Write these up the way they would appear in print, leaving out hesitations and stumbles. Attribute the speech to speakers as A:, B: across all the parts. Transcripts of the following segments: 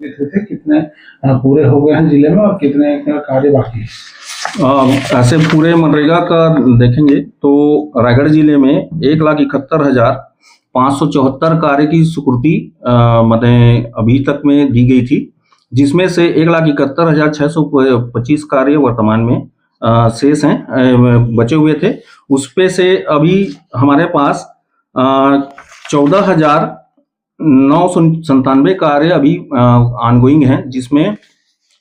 A: थे कितने पूरे हो गए हैं जिले में और कितने का कार्य बाकी है?
B: ऐसे पूरे मनरेगा का देखेंगे तो रायगढ़ जिले में 1,71,574 कार्य की स्वीकृति अभी तक में दी गई थी, जिसमें से 1,71,625 कार्य वर्तमान में शेष हैं, बचे हुए थे। उसपे से अभी हमारे पास 14,997 कार्य अभी ऑनगोइंग हैं, जिसमें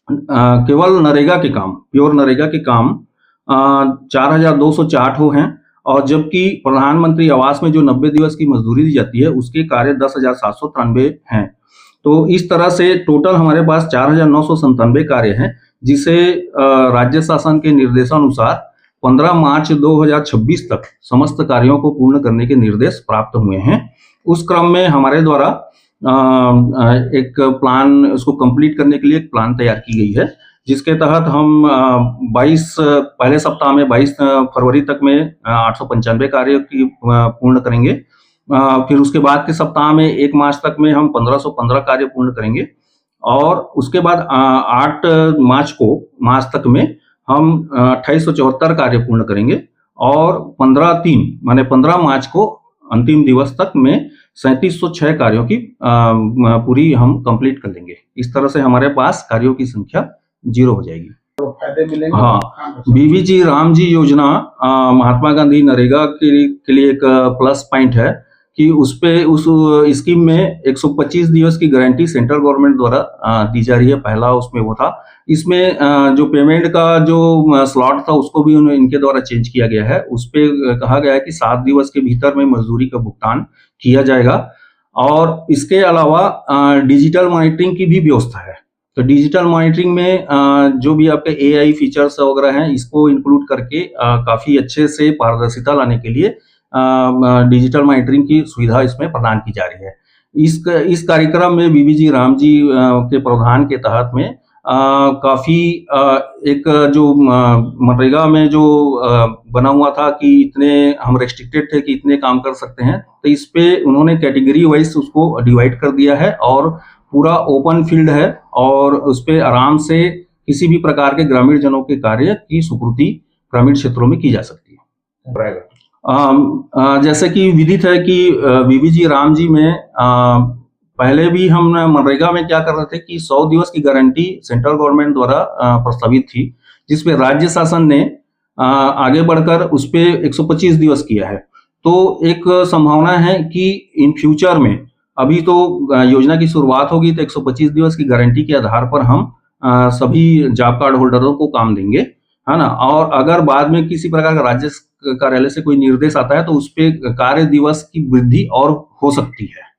B: केवल नरेगा के काम, प्योर नरेगा के काम 4,204 हैं, और जबकि प्रधानमंत्री आवास में जो 90 दिवस की मजदूरी दी जाती है उसके कार्य 10,793 हैं। तो इस तरह से टोटल हमारे पास 4,997 कार्य हैं, जिसे राज्य शासन के निर्देशानुसार 15 मार्च 2026 तक समस्त कार्यों को पूर्ण करने के निर्देश प्राप्त हुए हैं। उस क्रम में हमारे द्वारा एक प्लान, उसको कंप्लीट करने के लिए एक प्लान तैयार की गई है, जिसके तहत हम पहले सप्ताह में 22 फरवरी तक में 895 कार्य की पूर्ण करेंगे। फिर उसके बाद के सप्ताह में 1 मार्च तक में हम 1515 कार्य पूर्ण करेंगे, और उसके बाद 8 मार्च तक में हम 2874 कार्य पूर्ण करेंगे, और 15 मार्च को अंतिम दिवस तक में 3706 कार्यों की पूरी हम कंप्लीट कर लेंगे। इस तरह से हमारे पास कार्यों की संख्या 0 हो जाएगी।
A: तो फायदे मिलेंगे।
B: हाँ, बीबीजी रामजी योजना महात्मा गांधी नरेगा के लिए एक प्लस पॉइंट है कि उस स्कीम में 125 दिवस की गारंटी सेंट्रल गवर्नमेंट द्वारा दी जा रही है। पहला उसमें वो था। इसमें जो पेमेंट का जो स्लॉट था उसको भी इनके द्वारा चेंज किया गया है। उस पे कहा गया है कि 7 दिवस के भीतर में मजदूरी का भुगतान किया जाएगा, और इसके अलावा डिजिटल मॉनिटरिंग की भी व्यवस्था है। तो डिजिटल मॉनिटरिंग में जो भी आपके AI फीचर्स वगैरह हैं, इसको इंक्लूड करके काफी अच्छे से पारदर्शिता लाने के लिए डिजिटल मॉनिटरिंग की सुविधा इसमें प्रदान की जा रही है। इस कार्यक्रम में बीबीजी रामजी के प्रावधान के तहत में काफी एक जो मनरेगा में जो बना हुआ था कि इतने हम रेस्ट्रिक्टेड थे कि इतने काम कर सकते हैं, तो इस पे उन्होंने कैटेगरी वाइज उसको डिवाइड कर दिया है, और पूरा ओपन फील्ड है, और उस पे आराम से किसी भी प्रकार के ग्रामीण जनों के कार्य की स्वीकृति ग्रामीण क्षेत्रों में की जा सकती है। जैसे कि विदित है कि बीबीजी रामजी में पहले भी हम मनरेगा में क्या कर रहे थे कि 100 दिवस की गारंटी सेंट्रल गवर्नमेंट द्वारा प्रस्तावित थी, जिसपे राज्य शासन ने आगे बढ़कर उस पे 125 दिवस किया है। तो एक संभावना है कि इन फ्यूचर में, अभी तो योजना की शुरुआत होगी तो 125 दिवस की गारंटी के आधार पर हम सभी जॉब कार्ड होल्डरों को काम देंगे, है ना। और अगर बाद में किसी प्रकार का राज्य कार्यालय से कोई निर्देश आता है तो उस पे कार्य दिवस की वृद्धि और हो सकती है।